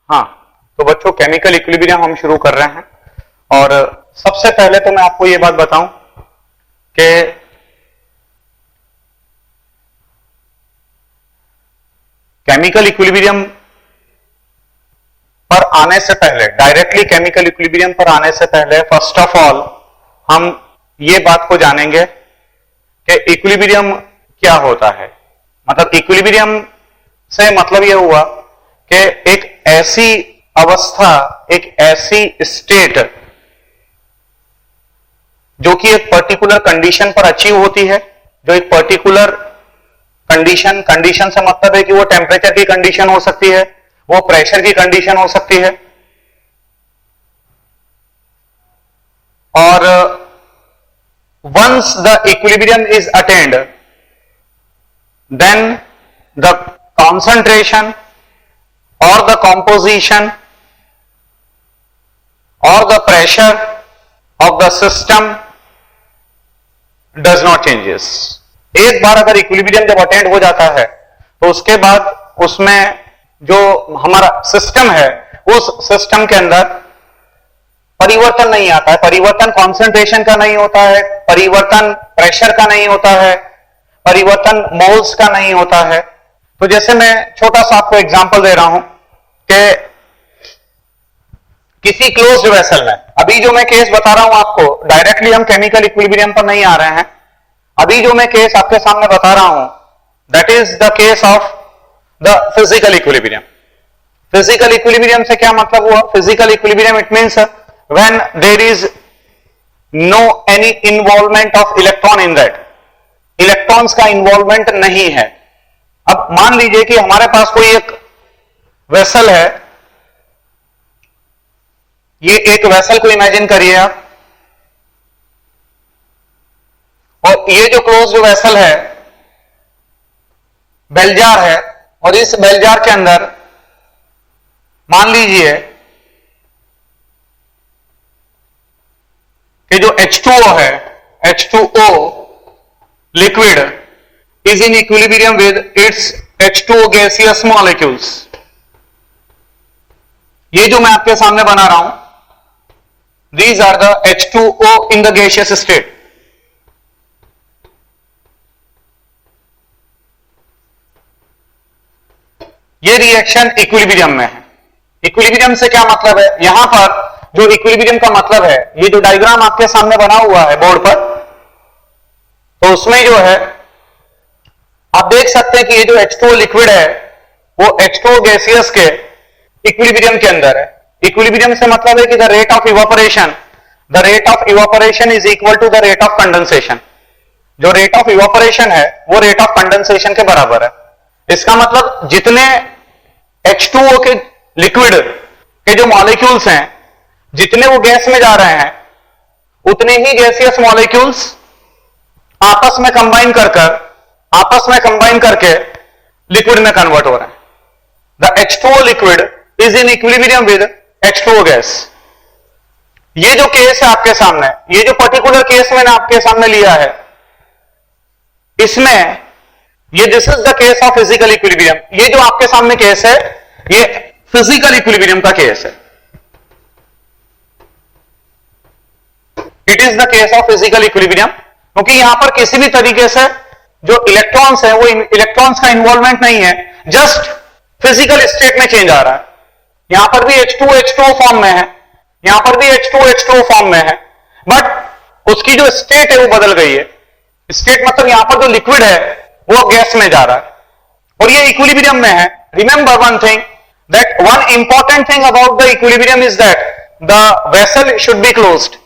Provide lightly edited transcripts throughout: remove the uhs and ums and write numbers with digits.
हाँ, तो बच्चों केमिकल इक्विलिब्रियम हम शुरू कर रहे हैं और सबसे पहले तो मैं आपको ये बात बताऊं कि केमिकल इक्विलिब्रियम पर आने से पहले, डायरेक्टली केमिकल इक्विलिब्रियम पर आने से पहले फर्स्ट ऑफ ऑल हम ये बात को जानेंगे कि इक्विलिब्रियम क्या होता है। मतलब इक्विलिब्रियम से मतलब यह हुआ कि एक ऐसी अवस्था, एक ऐसी स्टेट जो कि एक पर्टिकुलर कंडीशन पर अचीव होती है, जो एक पर्टिकुलर कंडीशन से मतलब है कि वो टेम्परेचर की कंडीशन हो सकती है, वो प्रेशर की कंडीशन हो सकती है, और once the equilibrium is attained then the concentration or the composition or the pressure of the system does not changes। एक बार अगर इक्विलिब्रियम जब अटेंड हो जाता है तो उसके बाद उसमें जो हमारा सिस्टम है उस सिस्टम के अंदर परिवर्तन नहीं आता है। परिवर्तन कॉन्सेंट्रेशन का नहीं होता है, परिवर्तन प्रेशर का नहीं होता है, परिवर्तन मोल्स का नहीं होता है। तो जैसे मैं छोटा सा आपको एग्जांपल दे रहा हूं कि किसी क्लोज्ड वेसल में, अभी जो मैं केस बता रहा हूं आपको, डायरेक्टली हम केमिकल इक्विलिब्रियम पर नहीं आ रहे हैं, अभी जो मैं केस आपके सामने बता रहा हूं that is the case of the physical equilibrium. Physical equilibrium से क्या मतलब हुआ? Physical equilibrium it means when there is no any involvement of electron in that, electrons का इन्वॉल्वमेंट नहीं है। अब मान लीजिए कि हमारे पास कोई एक वेसल है, ये एक वेसल को इमेजिन करिए आप, और ये जो क्लोज्ड वेसल है बेल जार है, और इस बेल जार के अंदर मान लीजिए कि जो H2O है, H2O liquid is in equilibrium with its H2O gaseous molecules। ये जो मैं आपके सामने बना रहा हूं, these are the H2O in the gaseous state। ये रिएक्शन इक्विलिब्रियम में है। इक्विलिब्रियम से क्या मतलब है? यहां पर जो इक्विलिब्रियम का मतलब है, ये जो डायग्राम आपके सामने बना हुआ है बोर्ड पर, तो उसमें जो है आप देख सकते हैं कि ये जो H2O लिक्विड है वो H2O गैसियस के इक्विलिब्रियम के अंदर है। इक्विलिब्रियम से मतलब है कि the rate of evaporation is equal to the rate of condensation. जो रेट ऑफ इवापोरेशन है वो रेट ऑफ कंडेंसेशन के बराबर है। इसका मतलब जितने H2O के लिक्विड के जो मॉलिक्यूल्स हैं, जितने वो गैस में जा रहे हैं, उतने ही गैसियस मॉलिक्यूल्स आपस में कंबाइन करके लिक्विड में कन्वर्ट हो रहे हैं। The H2O liquid is in equilibrium with H2O gas. ये जो केस है आपके सामने, ये जो पर्टिकुलर केस मैंने आपके सामने लिया है, इसमें ये this is the case of physical equilibrium. ये जो आपके सामने केस है ये फिजिकल इक्विलिब्रियम का केस है। It is the case of physical equilibrium, क्योंकि यहां पर किसी भी तरीके से जो इलेक्ट्रॉन्स है वो इलेक्ट्रॉन्स का इन्वॉल्वमेंट नहीं है, जस्ट फिजिकल स्टेट में चेंज आ रहा है। यहां पर भी H2O फॉर्म में है, यहां पर भी H2O फॉर्म में है, बट उसकी जो स्टेट है वो बदल गई है। स्टेट मतलब यहां पर जो लिक्विड है वो गैस में जा रहा है, और ये इक्विलिब्रियम में है। Remember one thing, that one important thing about the equilibrium is that the vessel should be closed.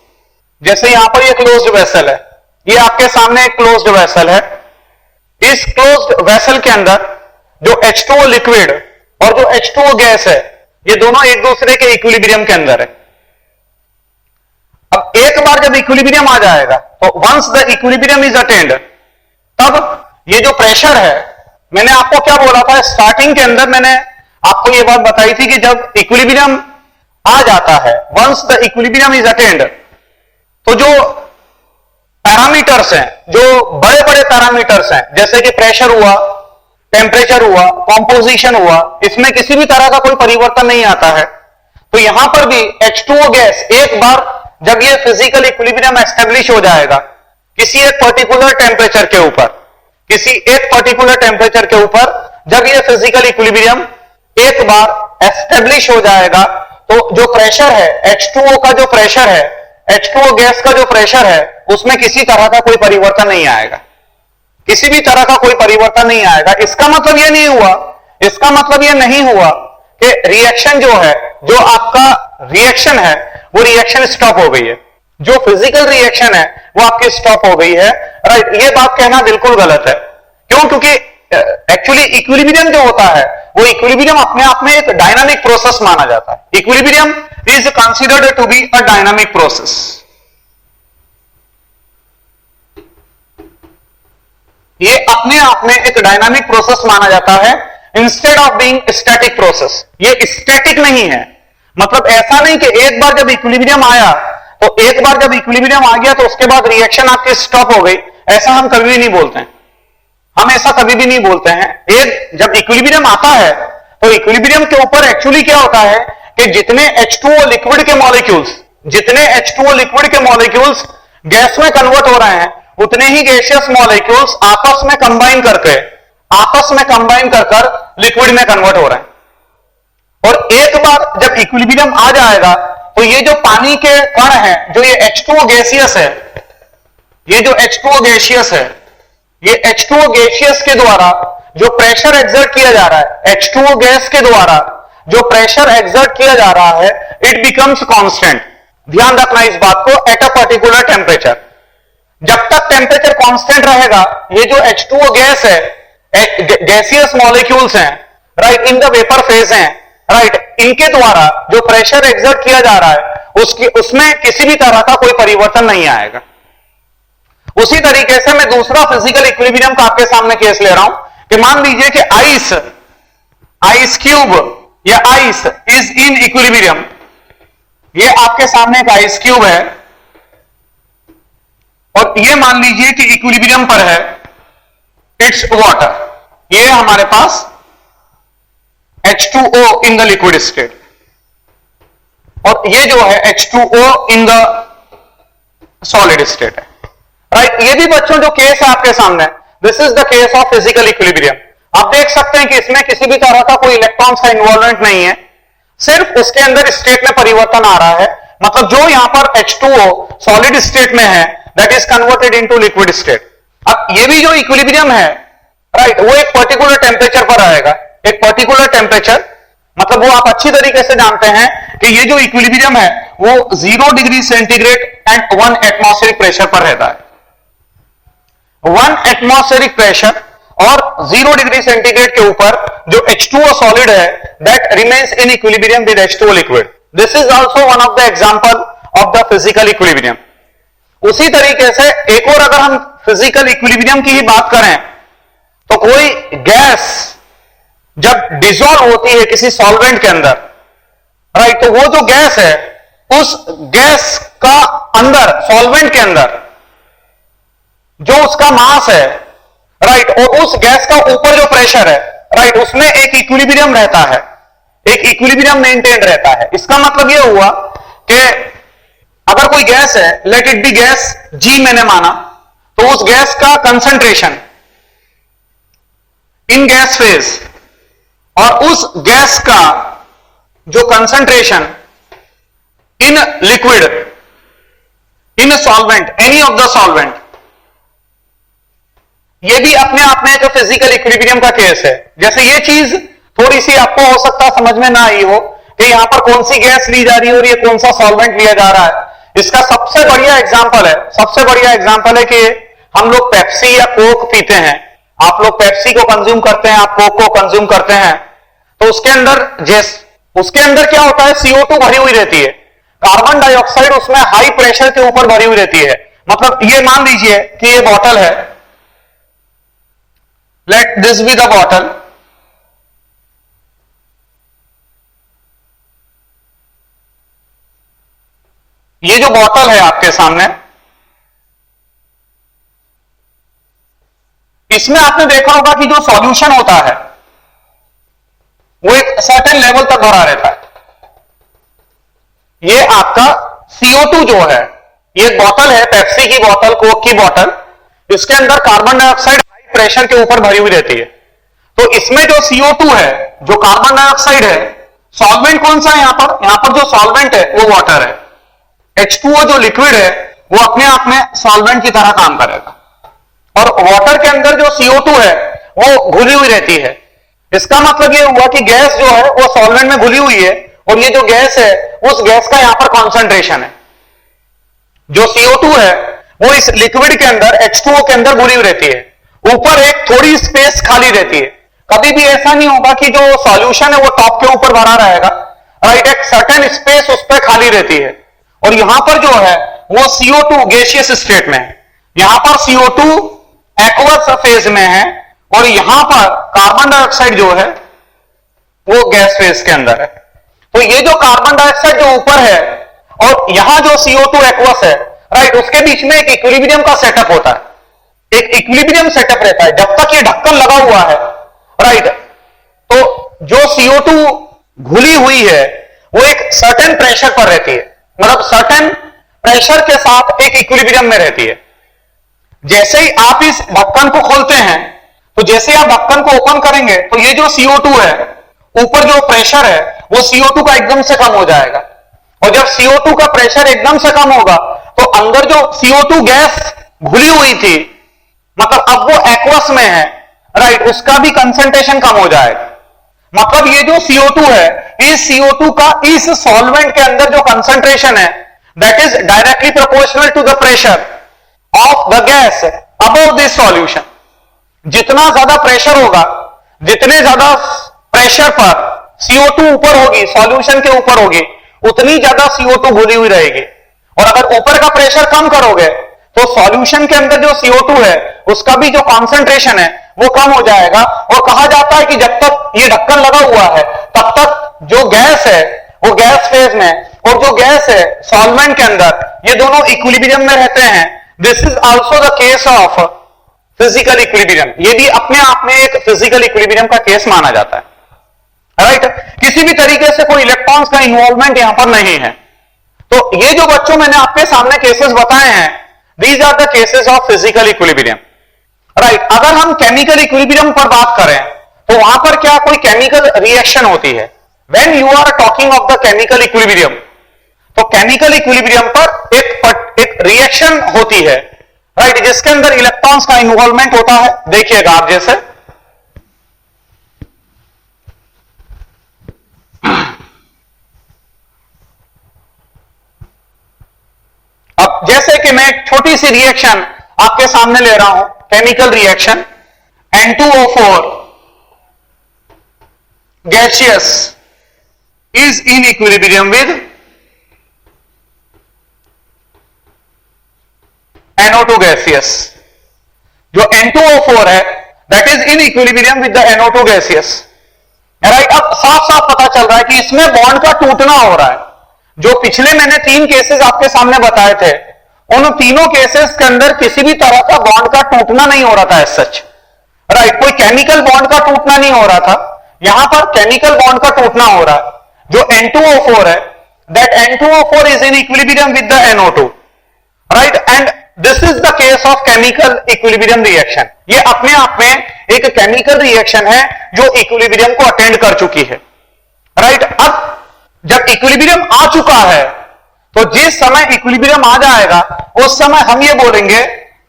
जैसे यहां पर ये क्लोज्ड वेसल है, ये आपके सामने एक क्लोज्ड वेसल है। इस क्लोज्ड वेसल के अंदर जो H2O लिक्विड और जो H2O गैस है, ये दोनों एक दूसरे के इक्विलिब्रियम के अंदर है। अब एक बार जब इक्विलिब्रियम आ जाएगा, तो once the equilibrium is attained, तब ये जो प्रेशर है, मैंने आपको क्या बोला था स्टार्टिंग के अंदर, मैंने आपको ये बात बताई थी कि जब इक्विलिब्रियम आ जाता है, once the equilibrium is attained, तो जो पैरामीटर्स हैं, जो बड़े बड़े पैरामीटर्स हैं, जैसे कि प्रेशर हुआ, टेम्परेचर हुआ, कॉम्पोजिशन हुआ, इसमें किसी भी तरह का कोई परिवर्तन नहीं आता है। तो यहां पर भी H2O गैस एक बार जब ये फिजिकल इक्विलिब्रियम एस्टेब्लिश हो जाएगा किसी एक पर्टिकुलर टेम्परेचर के ऊपर, किसी एक पर्टिकुलर टेम्परेचर के ऊपर जब ये फिजिकल इक्विलिब्रियम एक बार एस्टेब्लिश हो जाएगा, तो जो प्रेशर है H2O का, जो प्रेशर है H2O गैस का जो प्रेशर है, उसमें किसी तरह का कोई परिवर्तन नहीं आएगा, किसी भी तरह का कोई परिवर्तन नहीं आएगा। इसका मतलब यह नहीं हुआ, इसका मतलब यह नहीं हुआ कि रिएक्शन जो है, जो आपका रिएक्शन है वो रिएक्शन स्टॉप हो गई है, जो फिजिकल रिएक्शन है वो आपकी स्टॉप हो गई है। राइट, ये बात कहना बिल्कुल गलत है। क्यों? क्योंकि एक्चुअली इक्विलिब्रियम जो होता है वो इक्विलिब्रियम अपने आप में एक डायनामिक प्रोसेस माना जाता है। Equilibrium is considered to be a dynamic process. ये अपने आप में एक डायनामिक प्रोसेस माना जाता है instead of being static process. ये स्टैटिक नहीं है, मतलब ऐसा नहीं कि एक बार जब इक्विलिब्रियम आया तो एक बार जब इक्विलिब्रियम आ गया तो उसके बाद रिएक्शन आपकी स्टॉप हो गई, ऐसा हम कभी भी नहीं बोलते हैं। हम ऐसा कभी भी नहीं बोलते हैं। एक जब इक्विलिब्रियम आता है तो इक्विलिब्रियम के ऊपर एक्चुअली क्या होता है कि जितने H2O लिक्विड के मॉलिक्यूल्स, जितने H2O लिक्विड के मॉलिक्यूल्स गैस में कन्वर्ट हो रहे हैं, उतने ही गैसियस मॉलिक्यूल्स आपस में कंबाइन कर लिक्विड में कन्वर्ट हो रहे हैं। और एक बार जब इक्विलिब्रियम आ जाएगा तो ये जो पानी के कण हैं, जो ये H2O गैसियस है, ये जो H2O गैसियस है, ये H2O गैसियस के द्वारा जो प्रेशर एक्सर्ट किया जा रहा है, H2O गैस के द्वारा जो प्रेशर एक्सर्ट किया जा रहा है, इट बिकम्स कांस्टेंट। ध्यान रखना इस बात को, एट अ पर्टिकुलर टेम्परेचर। जब तक टेम्परेचर कांस्टेंट रहेगा, ये जो H2O गैस है, गैसियस मॉलिक्यूल्स हैं, right, in the vapour phase हैं, राइट, इनके द्वारा जो प्रेशर एक्सर्ट किया जा रहा है उसमें किसी भी तरह का कोई परिवर्तन नहीं आएगा। उसी तरीके से मैं दूसरा फिजिकल इक्विलिब्रियम का आपके सामने केस ले रहा हूं कि मान लीजिए कि आइस क्यूब या आइस इज इन इक्विलिब्रियम। ये आपके सामने एक आइस क्यूब है और ये मान लीजिए कि इक्विलिब्रियम पर है, इट्स वाटर। ये हमारे पास H2O in the liquid state और ये जो है H2O in the solid state है। राइट, ये भी बच्चों जो केस है आपके सामने, this is the case of physical equilibrium. आप देख सकते हैं कि इसमें किसी भी तरह का कोई इलेक्ट्रॉन्स का इन्वॉल्वमेंट नहीं है, सिर्फ उसके अंदर स्टेट में परिवर्तन आ रहा है। मतलब जो यहां पर H2O सॉलिड स्टेट में है, that is converted into liquid state. अब ये भी जो इक्विलिब्रियम है, राइट, वो एक पर्टिकुलर टेम्परेचर पर आएगा, एक पर्टिकुलर टेम्परेचर, मतलब वो आप अच्छी तरीके से जानते हैं कि ये जो इक्विलिब्रियम है वो 0 degree centigrade and 1 atmospheric pressure पर रहता है। 1 एटमॉस्फेरिक प्रेशर और 0 डिग्री सेंटीग्रेड के ऊपर जो H2O सॉलिड है, that remains in equilibrium with H2O liquid. This is also one of the example of the physical equilibrium. उसी तरीके से एक और अगर हम फिजिकल इक्विलिब्रियम की ही बात करें तो कोई गैस जब डिसॉल्व होती है किसी सॉल्वेंट के अंदर, राइट, तो वो जो गैस है, उस गैस का अंदर, सॉल्वेंट के अंदर जो उसका मास है, राइट, और उस गैस का ऊपर जो प्रेशर है, राइट, उसमें एक इक्विलिब्रियम रहता है, एक इक्विलिब्रियम मेंटेन रहता है। इसका मतलब यह हुआ कि अगर कोई गैस है, late it B gas G मैंने माना, तो उस गैस का कंसंट्रेशन इन गैस फेज और उस गैस का जो concentration in liquid, in solvent, any of the solvent, ये भी अपने आप में एक फिजिकल इक्विलिब्रियम का केस है। जैसे ये चीज थोड़ी सी आपको हो सकता समझ में ना आई हो कि यहां पर कौन सी गैस ली जा रही है और ये कौन सा सॉल्वेंट लिया जा रहा है। इसका सबसे बढ़िया एग्जांपल है कि हम लोग पेप्सी या कोक पीते हैं। आप लोग पेप्सी को कंज्यूम करते हैं, आप कोक को कंज्यूम करते हैं, तो उसके अंदर क्या होता है, CO2 भरी हुई रहती है, कार्बन डाइऑक्साइड उसमें हाई प्रेशर के ऊपर भरी हुई रहती है। मतलब ये मान लीजिए कि ये बॉटल है, let this be the bottle, ये जो बॉटल है आपके सामने, इसमें आपने देखा होगा कि जो सॉल्यूशन होता है वो एक सर्टेन लेवल तक भरा रहता है। ये आपका CO2 जो है, ये बोतल है, पेप्सी की बोतल, कोक की बोतल, इसके अंदर कार्बन डाइऑक्साइड हाई प्रेशर के ऊपर भरी हुई रहती है। तो इसमें जो CO2 है, जो कार्बन डाइऑक्साइड है, सॉल्वेंट कौन सा है यहां पर? यहां पर जो सॉल्वेंट है वो वाटर है। H2O जो लिक्विड है वो अपने आप में सॉल्वेंट की तरह काम करेगा, और वाटर के अंदर जो CO2 है वो घुली हुई रहती है। इसका मतलब ये हुआ कि गैस जो है वो सॉल्वेंट में घुली हुई है, और ये जो गैस है उस गैस का यहां पर कॉन्सेंट्रेशन है। जो CO2 है वो इस लिक्विड के अंदर H2O के अंदर घुली हुई रहती है, ऊपर एक थोड़ी स्पेस खाली रहती है। कभी भी ऐसा नहीं होगा कि जो सॉल्यूशन है वो टॉप के ऊपर भरा रहेगा, राइट, एक सर्टेन स्पेस उस पर खाली रहती है। और यहां पर जो है वो CO2 गैसियस स्टेट में है, यहां पर CO2 एक्वस फेज में है, और यहां पर कार्बन डाइऑक्साइड जो है वो गैस फेज के अंदर है। तो ये जो कार्बन डाइऑक्साइड जो ऊपर है और यहां जो CO2 एक्वस है, राइट, उसके बीच में एक इक्विलिब्रियम का सेटअप होता है, एक इक्विलिब्रियम सेटअप रहता है जब तक ये ढक्कन लगा हुआ है, राइट। तो जो CO2 घुली हुई है वो एक सर्टेन प्रेशर पर रहती है, मतलब सर्टेन प्रेशर के साथ एक इक्विलिब्रियम में रहती है। जैसे ही आप इस ढक्कन को खोलते हैं, तो जैसे आप ढक्कन को ओपन करेंगे तो ये जो CO2 है, ऊपर जो प्रेशर है वो CO2 का एकदम से कम हो जाएगा, और जब CO2 का प्रेशर एकदम से कम होगा तो अंदर जो CO2 गैस घुली हुई थी, मतलब अब वो एक्वस में है, राइट, उसका भी कंसंट्रेशन कम हो जाएगा। मतलब ये जो CO2 है, इस CO2 का इस सॉल्वेंट के अंदर जो कंसंट्रेशन है, that is directly proportional to the pressure of the gas above this solution. जितना ज्यादा प्रेशर होगा, जितने ज्यादा प्रेशर पर CO2 ऊपर होगी, सॉल्यूशन के ऊपर होगी, उतनी ज्यादा CO2 घुली हुई रहेगी। और अगर ऊपर का प्रेशर कम करोगे तो सॉल्यूशन के अंदर जो CO2 है उसका भी जो कॉन्सेंट्रेशन है वो कम हो जाएगा। और कहा जाता है कि जब तक ये ढक्कन लगा हुआ है तब तक जो गैस है वो गैस फेज में, और जो गैस है सॉल्वेंट के अंदर, ये दोनों इक्विलिब्रियम में रहते हैं। This is also the case of physical equilibrium. ये भी अपने आप में एक फिजिकल इक्विलिब्रियम का केस माना जाता है, राइट। किसी भी तरीके से कोई इलेक्ट्रॉन्स का इन्वॉल्वमेंट यहां पर नहीं है। तो ये जो बच्चों मैंने आपके सामने केसेस बताए हैं, these are the cases of physical equilibrium, right. अगर हम केमिकल इक्विलिब्रियम पर बात करें तो वहां पर क्या कोई केमिकल रिएक्शन होती है? When you are talking of the chemical equilibrium, तो केमिकल इक्विलिब्रियम पर एक रिएक्शन होती है, राइट, जिसके अंदर इलेक्ट्रॉन्स का इन्वॉल्वमेंट होता है। देखिएगा आप, जैसे अब जैसे कि मैं एक छोटी सी रिएक्शन आपके सामने ले रहा हूं, chemical reaction N2O4 gaseous is in equilibrium with NO2 gaseous। जो N2O4 है that is in equilibrium with the NO2 gaseous, right. अब साफ साफ पता चल रहा है कि इसमें बॉन्ड का टूटना हो रहा है। जो पिछले मैंने 3 केसेस आपके सामने बताए थे, उन तीनों केसेस के अंदर किसी भी तरह का बॉन्ड का टूटना नहीं हो रहा था एज सच, राइट। कोई केमिकल बॉन्ड का टूटना नहीं हो रहा था, यहां पर केमिकल बॉन्ड का टूटना हो रहा है। जो N2O4 है, that N2O4 is in equilibrium with the NO2, right, and this is the case of chemical equilibrium reaction। ये अपने आप में एक केमिकल रिएक्शन है जो इक्विलिब्रियम को अटेंड कर चुकी है, राइट। अब जब इक्विलिब्रियम आ चुका है तो जिस समय इक्विलिब्रियम आ जाएगा उस समय हम ये बोलेंगे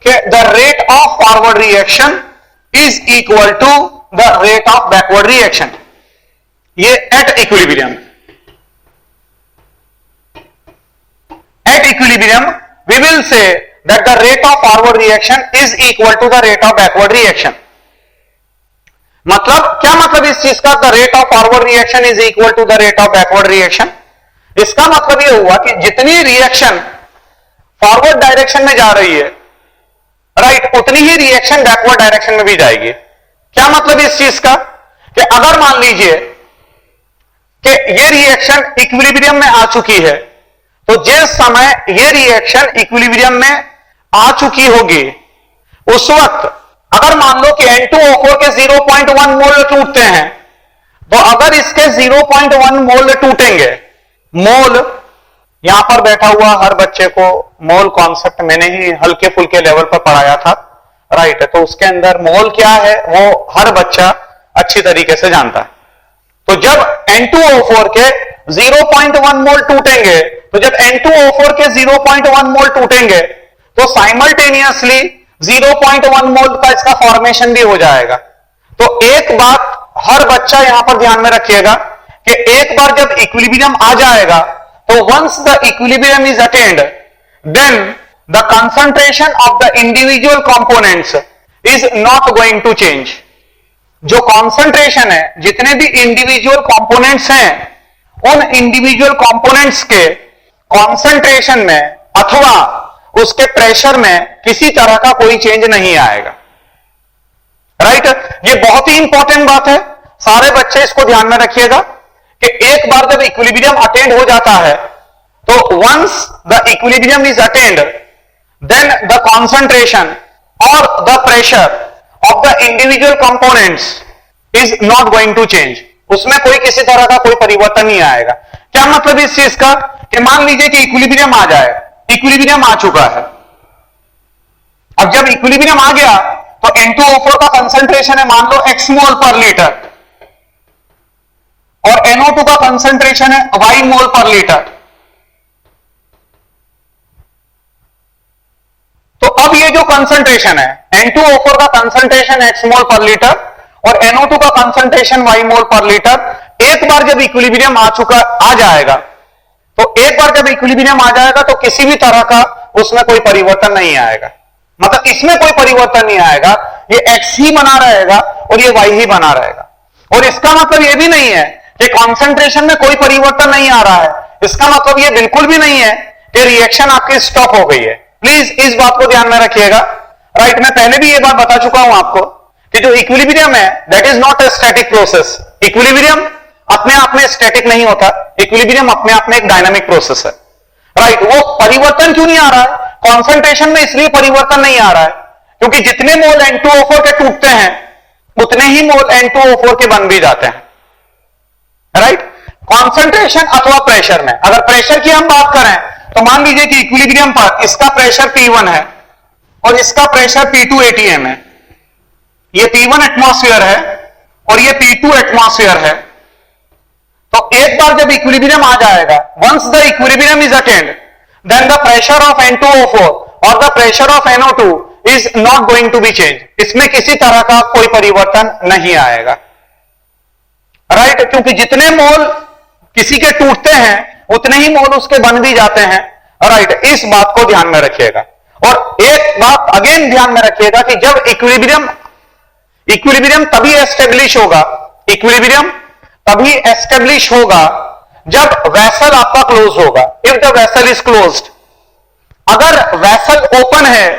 कि the rate of forward reaction is equal to the rate of backward reaction. ये at equilibrium, at equilibrium we will say that the rate of forward reaction is equal to the rate of backward reaction। मतलब क्या मतलब इस चीज का, the rate of forward reaction is equal to the rate of backward reaction? इसका मतलब यह हुआ कि जितनी रिएक्शन फॉरवर्ड डायरेक्शन में जा रही है, राइट, उतनी ही रिएक्शन बैकवर्ड डायरेक्शन में भी जाएगी। क्या मतलब इस चीज का कि अगर मान लीजिए कि ये रिएक्शन इक्विलिब्रियम में आ चुकी है, तो जिस समय ये रिएक्शन इक्विलिब्रियम में आ चुकी होगी उस वक्त अगर मान लो कि N2O4 के 0.1 मोल टूटते हैं, तो अगर इसके 0.1 मोल टूटेंगे, मोल यहां पर बैठा हुआ हर बच्चे को मोल कॉन्सेप्ट मैंने ही हल्के फुल्के लेवल पर पढ़ाया था, राइट। तो उसके अंदर मोल क्या है वो हर बच्चा अच्छी तरीके से जानता है। तो जब N2O4 के 0.1 मोल टूटेंगे, तो जब N2O4 के 0.1 मोल टूटेंगे तो साइमल्टेनियसली 0.1 मोल का इसका फॉर्मेशन भी हो जाएगा। तो एक बात हर बच्चा यहां पर ध्यान में रखिएगा कि एक बार जब इक्विलिब्रियम आ जाएगा, तो once the equilibrium is attained, then the concentration of the individual components is not going to change. जो कॉन्सेंट्रेशन है, जितने भी इंडिविजुअल कंपोनेंट्स हैं, उन इंडिविजुअल कंपोनेंट्स के कॉन्सेंट्रेशन में अथवा उसके प्रेशर में किसी तरह का कोई चेंज नहीं आएगा, राइट। ये बहुत ही इंपॉर्टेंट बात है, सारे बच्चे इसको ध्यान में रखिएगा कि एक बार जब इक्विलिब्रियम अटेंड हो जाता है, तो once the equilibrium is attained, then the concentration और the pressure of the individual components is not going to change. उसमें कोई किसी तरह का कोई परिवर्तन नहीं आएगा। क्या मतलब इस चीज का कि मान लीजिए कि इक्विलिब्रियम आ जाए, इक्विलिब्रियम आ चुका है। अब जब इक्विलिब्रियम आ गया तो N2O4 का कंसंट्रेशन है मान लो x मोल पर लीटर और NO2 का कंसंट्रेशन है y मोल पर लीटर। तो अब ये जो कंसंट्रेशन है, N2O4 का कंसंट्रेशन x मोल पर लीटर और NO2 का कंसंट्रेशन y मोल पर लीटर, एक बार जब इक्विलिब्रियम आ जाएगा, तो एक बार जब इक्विलिब्रियम आ जाएगा तो किसी भी तरह का उसमें कोई परिवर्तन नहीं आएगा। मतलब इसमें कोई परिवर्तन नहीं आएगा, ये x ही बना रहेगा और ये y ही बना रहेगा। और इसका मतलब ये भी नहीं है कि कॉन्सेंट्रेशन में कोई परिवर्तन नहीं आ रहा है। इसका मतलब ये बिल्कुल भी नहीं है कि रिएक्शन आपकी स्टॉप हो गई है। प्लीज इस बात को ध्यान में रखिएगा, राइट। मैं पहले भी ये बात बता चुका हूं आपको कि जो इक्विलिब्रियम है that is not a static process. Equilibrium अपने आप में स्टैटिक नहीं होता, इक्विलिब्रियम अपने आप में एक डायनामिक प्रोसेस है, राइट। वो परिवर्तन क्यों नहीं आ रहा है कॉन्सेंट्रेशन में? इसलिए परिवर्तन नहीं आ रहा है क्योंकि जितने मोल N2O4 के टूटते हैं उतने ही मोल N2O4 के बन भी जाते हैं, राइट। कॉन्सेंट्रेशन अथवा प्रेशर में, अगर प्रेशर की हम बात करें तो मान लीजिए कि इक्विलिब्रियम पर इसका प्रेशर P1 है और इसका प्रेशर P2 atm है। ये P1 एटमॉस्फेयर है और ये P2 एटमॉस्फेयर है। तो एक बार जब इक्विलिब्रियम आ जाएगा, once the equilibrium is attained, then the pressure of N2O4 और the pressure of NO2 is not going to be change. इसमें किसी तरह का कोई परिवर्तन नहीं आएगा, राइट। क्योंकि जितने मोल किसी के टूटते हैं उतने ही मोल उसके बन भी जाते हैं, राइट। इस बात को ध्यान में रखिएगा। और एक बात अगेन ध्यान में रखिएगा कि जब इक्विलिब्रियम तभी एस्टेब्लिश होगा, इक्विलिब्रियम तभी एस्टेब्लिश होगा जब वेसल आपका क्लोज होगा। If the vessel is closed, अगर वेसल ओपन है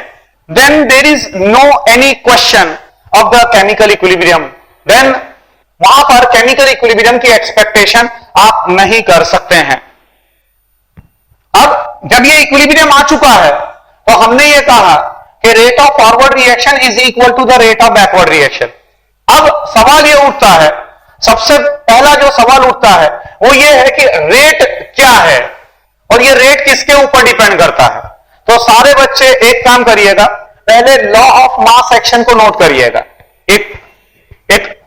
then there is no any question of the chemical equilibrium, then वहां पर केमिकल इक्विलिब्रियम की एक्सपेक्टेशन आप नहीं कर सकते हैं। अब जब ये इक्विलिब्रियम आ चुका है तो हमने ये कहा कि rate of forward reaction is equal to the rate of backward reaction. अब सवाल ये उठता है, सबसे पहला जो सवाल उठता है वो ये है कि रेट क्या है और ये रेट किसके ऊपर डिपेंड करता है। तो सारे बच्चे एक काम करिएगा, पहले लॉ ऑफ मास एक्शन को नोट करिएगा। एक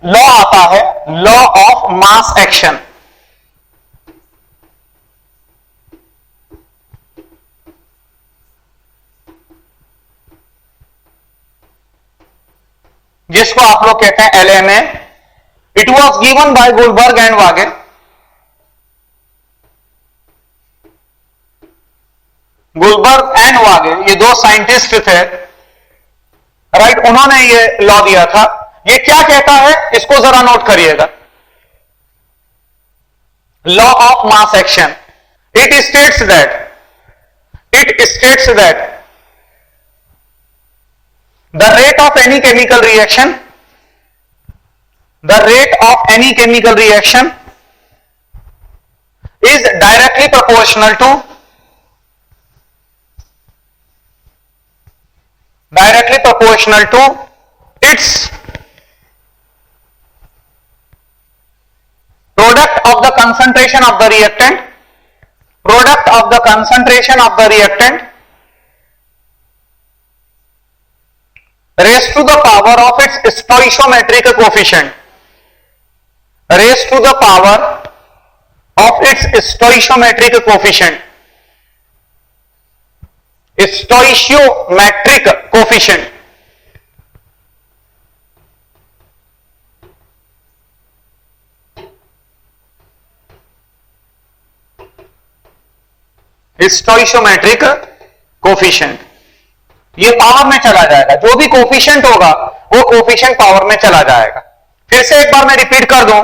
लॉ आता है, लॉ ऑफ मास एक्शन। जिसको आप लोग कहते हैं LMA। It was given by Guldberg and Waage. Guldberg and Waage ये दो साइंटिस्ट थे, राइट। उन्होंने ये लॉ दिया था। ये क्या कहता है इसको जरा नोट करिएगा। Law of mass action, it states that the rate of any chemical reaction is directly proportional to its product of the concentration of the reactant, product of the concentration of the reactant raised to the power of its stoichiometric coefficient, raised to the power of its stoichiometric coefficient, stoichiometric coefficient, स्टोइशियोमेट्रिक coefficient, ये power में चला जाएगा, जो भी coefficient होगा वो coefficient power में चला जाएगा। फिर से एक बार मैं रिपीट कर दूं,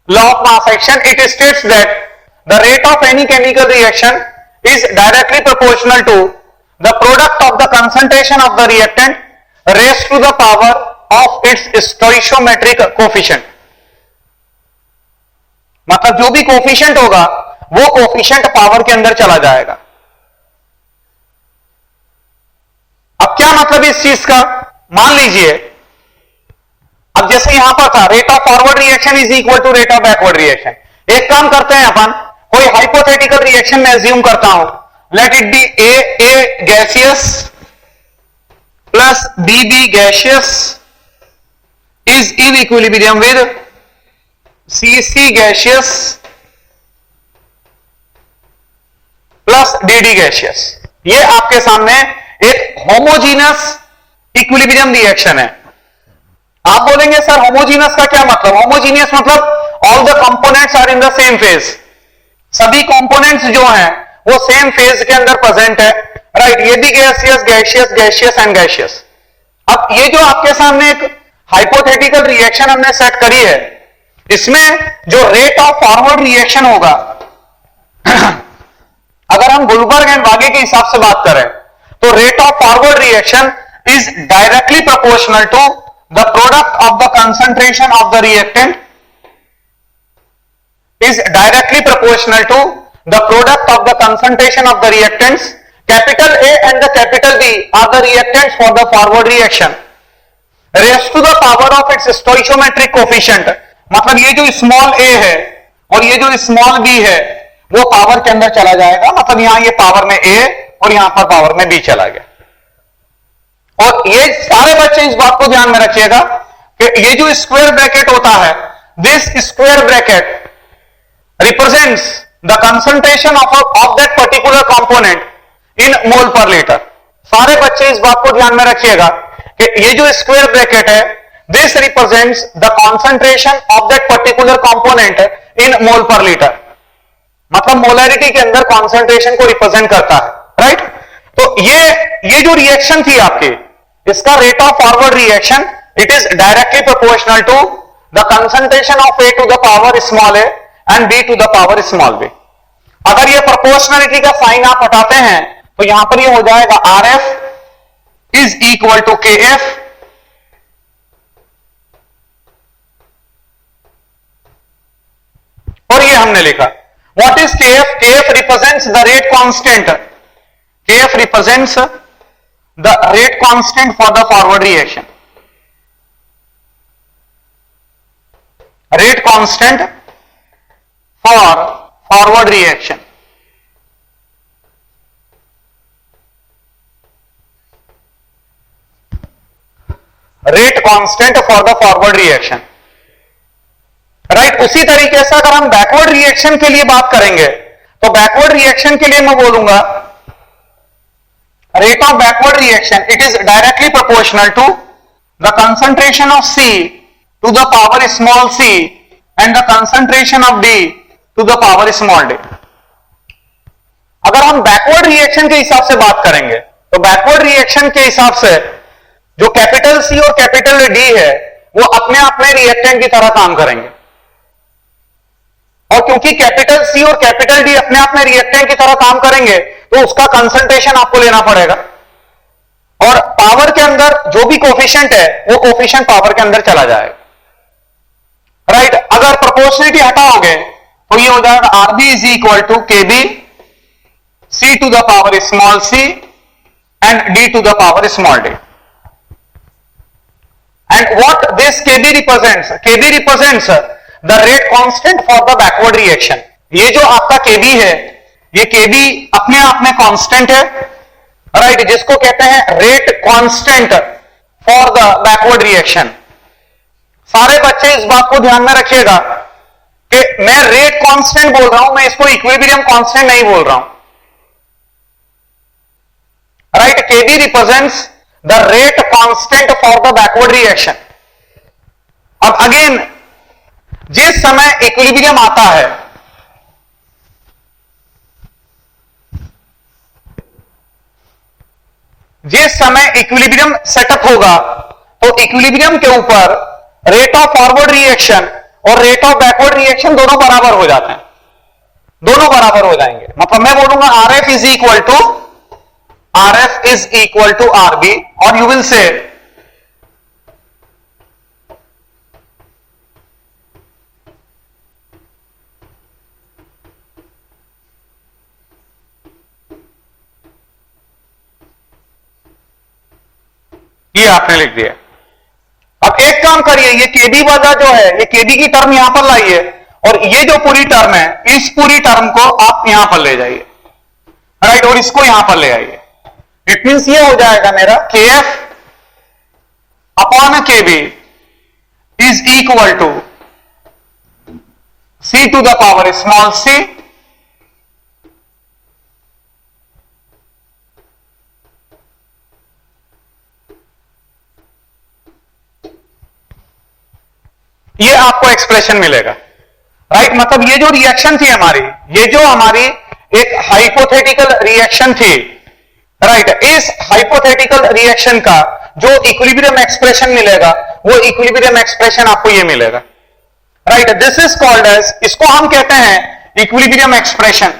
law of mass action, it states that the rate of any chemical reaction is directly proportional to the product of the concentration of the reactant raised to the power of its stoichiometric coefficient. मतलब जो भी coefficient होगा वो coefficient power के अंदर चला जाएगा। अब क्या मतलब इस चीज का, मान लीजिए अब जैसे यहां पर था rate of forward reaction is equal to rate of backward reaction. एक काम करते हैं अपन, कोई हाइपोथेटिकल रिएक्शन में एज्यूम करता हूं, let it be A gaseous plus B gaseous is in equilibrium with C gaseous plus D gaseous. ये आपके सामने एक होमोजीनस इक्विलिब्रियम रिएक्शन है। आप बोलेंगे सर होमोजीनस का क्या मतलब? होमोजीनियस मतलब all the components are in the same phase, सभी कंपोनेंट्स जो हैं वो सेम फेज के अंदर प्रेजेंट है, राइट। ये भी gaseous gaseous gaseous and gaseous. अब ये जो आपके सामने एक हाइपोथेटिकल रिएक्शन हमने सेट करी है, इसमें जो रेट ऑफ फॉरवर्ड रिएक्शन होगा अगर हम गुलबर्ग एंड वागे के हिसाब से बात करें तो rate of forward reaction is directly proportional to the product of the concentration of the reactant, is directly proportional to the product of the concentration of the reactants. Capital A and the capital B are the reactants for the forward reaction raised to the power of its stoichiometric coefficient। मतलब ये जो small a है और ये जो small b है वो power के अंदर चला जाएगा, मतलब यहां ये पावर में a और यहां पर पावर में b चला गया। और ये सारे बच्चे इस बात को ध्यान में रखिएगा कि ये जो स्क्वायर ब्रैकेट होता है, this square bracket represents the concentration of that particular component in mole per liter। सारे बच्चे इस बात को ध्यान में रखिएगा कि ये जो स्क्वायर ब्रैकेट है, this represents the concentration of that particular component in mole per liter। मतलब मोलैरिटी के अंदर कॉन्सेंट्रेशन को रिप्रेजेंट करता है, राइट। तो ये जो रिएक्शन थी आपकी, इसका rate of forward reaction it is directly proportional to the concentration of A to the power small a and B to the power small b. अगर ये प्रोपोर्शनलिटी का साइन आप हटाते हैं तो यहां पर ये हो जाएगा R F is equal to K F और ये हमने लिखा what is K F? K F represents the rate constant, K F represents the rate constant for the forward reaction, rate constant for forward reaction। Rate constant for the forward reaction, right. उसी तरीके से अगर हम backward reaction के लिए बात करेंगे तो बैकवर्ड रिएक्शन के लिए मैं बोलूंगा rate of backward reaction it is directly proportional to the concentration of C to the power small c and the concentration of D to the power small d. अगर हम बैकवर्ड रिएक्शन के हिसाब से बात करेंगे तो बैकवर्ड रिएक्शन के हिसाब से जो कैपिटल सी और कैपिटल डी है वो अपने आप में रिएक्टेंट की तरह काम करेंगे, और क्योंकि कैपिटल सी और कैपिटल डी अपने आप में रिएक्टेंट की तरह काम करेंगे तो उसका कंसंट्रेशन आपको लेना पड़ेगा, और पावर के अंदर जो भी कोफिशिएंट है वो कोफिशिएंट पावर के अंदर चला जाएगा, राइट। अगर प्रोपोर्शनलिटी हटाओगे तो ये हो जाएगा RB is equal to K B C to the power small c and D to the power small d. And what this Kb represents? Kb represents the rate constant for the backward reaction. ये जो आपका Kb है, ये Kb अपने आप में constant है, right, जिसको कहते हैं rate constant for the backward reaction. सारे बच्चे इस बात को ध्यान में रखिएगा कि मैं रेट कांस्टेंट बोल रहा हूं, मैं इसको इक्विलिब्रियम कांस्टेंट नहीं बोल रहा हूं. Right, Kb represents the rate constant for the backward reaction. अब अगेन जिस समय इक्विलिब्रियम आता है, जिस समय इक्विलिब्रियम सेटअप होगा, तो इक्विलिब्रियम के ऊपर रेट ऑफ फॉरवर्ड रिएक्शन और रेट ऑफ बैकवर्ड रिएक्शन दोनों बराबर हो जाते हैं, दोनों बराबर हो जाएंगे. मतलब मैं बोलूंगा RF is equal to RB और यू विल से ये आपने लिख दिया. अब एक काम करिए, ये Kb वाला जो है, ये Kb की टर्म यहां पर लाइए और ये जो पूरी टर्म है, इस पूरी टर्म को आप यहां पर ले जाइए, राइट, और इसको यहां पर ले आइए. इट मींस ये हो जाएगा मेरा Kf upon Kb is equal to C to the power small c ये आपको एक्सप्रेशन मिलेगा, राइट. मतलब ये जो रिएक्शन थी हमारी, ये जो हमारी एक हाइपोथेटिकल रिएक्शन थी, राइट, इस हाइपोथेटिकल रिएक्शन का जो इक्विलिब्रियम एक्सप्रेशन मिलेगा, वो इक्विलिब्रियम एक्सप्रेशन आपको ये मिलेगा, right. This is called as, इसको हम कहते हैं इक्विलिब्रियम एक्सप्रेशन.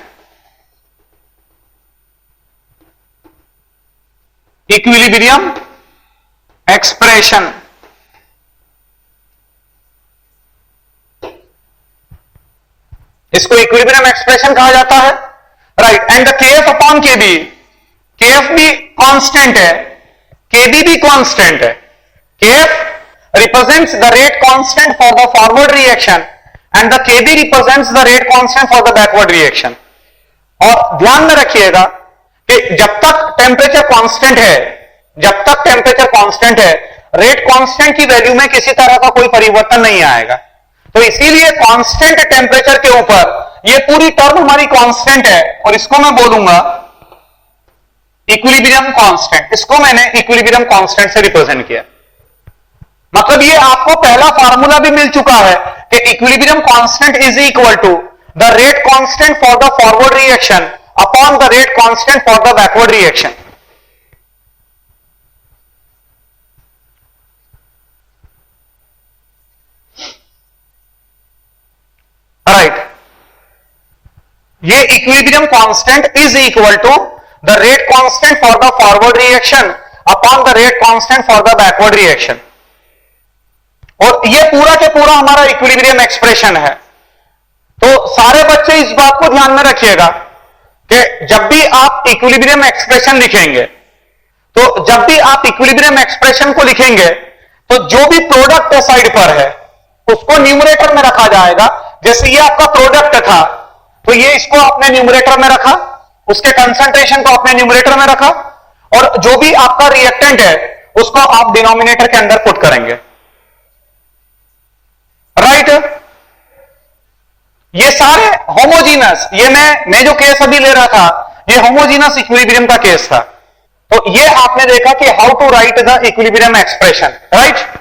इक्विलिब्रियम एक्सप्रेशन, इसको इक्विलिब्रियम एक्सप्रेशन कहा जाता है, right. And the Kf upon Kb, Kf भी कांस्टेंट है, Kb भी कांस्टेंट है. Kf represents the rate constant for the forward reaction and the Kb represents the rate constant for the backward reaction. और ध्यान में रखिएगा कि जब तक टेम्परेचर कांस्टेंट है, जब तक टेम्परेचर कांस्टेंट है, रेट कांस्टेंट की वैल्यू में किसी तरह का कोई परिवर्तन नहीं आएगा. तो इसीलिए कांस्टेंट टेम्परेचर के ऊपर ये पूरी टर्म हमारी कांस्टेंट है और इसको मैं बोलूंगा इक्विलिब्रियम कांस्टेंट. इसको मैंने इक्विलिब्रियम कांस्टेंट से रिप्रेजेंट किया. मतलब ये आपको पहला फार्मूला भी मिल चुका है कि equilibrium constant is equal to the rate constant for the forward reaction upon the rate constant for the backward reaction. Right, ये equilibrium constant is equal to the rate constant for the forward reaction upon the rate constant for the backward reaction. और ये पूरा के पूरा हमारा equilibrium expression है. तो सारे बच्चे इस बात को ध्यान में रखिएगा कि जब भी आप इक्विलिब्रियम एक्सप्रेशन लिखेंगे, तो जब भी आप इक्विलिब्रियम एक्सप्रेशन को लिखेंगे, तो जो भी प्रोडक्ट साइड पर है उसको न्यूमरेटर में रखा जाएगा. जैसे ये आपका प्रोडक्ट था, तो ये इसको आपने न्यूमरेटर में रखा, उसके कंसंट्रेशन को आपने न्यूमरेटर में रखा, और जो भी आपका रिएक्टेंट है उसको आप डिनोमिनेटर के अंदर पुट करेंगे, राइट. ये सारे होमोजीनस, ये मैं जो केस अभी ले रहा था, ये होमोजीनस इक्विलिब्रियम का केस था. तो ये आपने देखा कि how to write the equilibrium expression, right.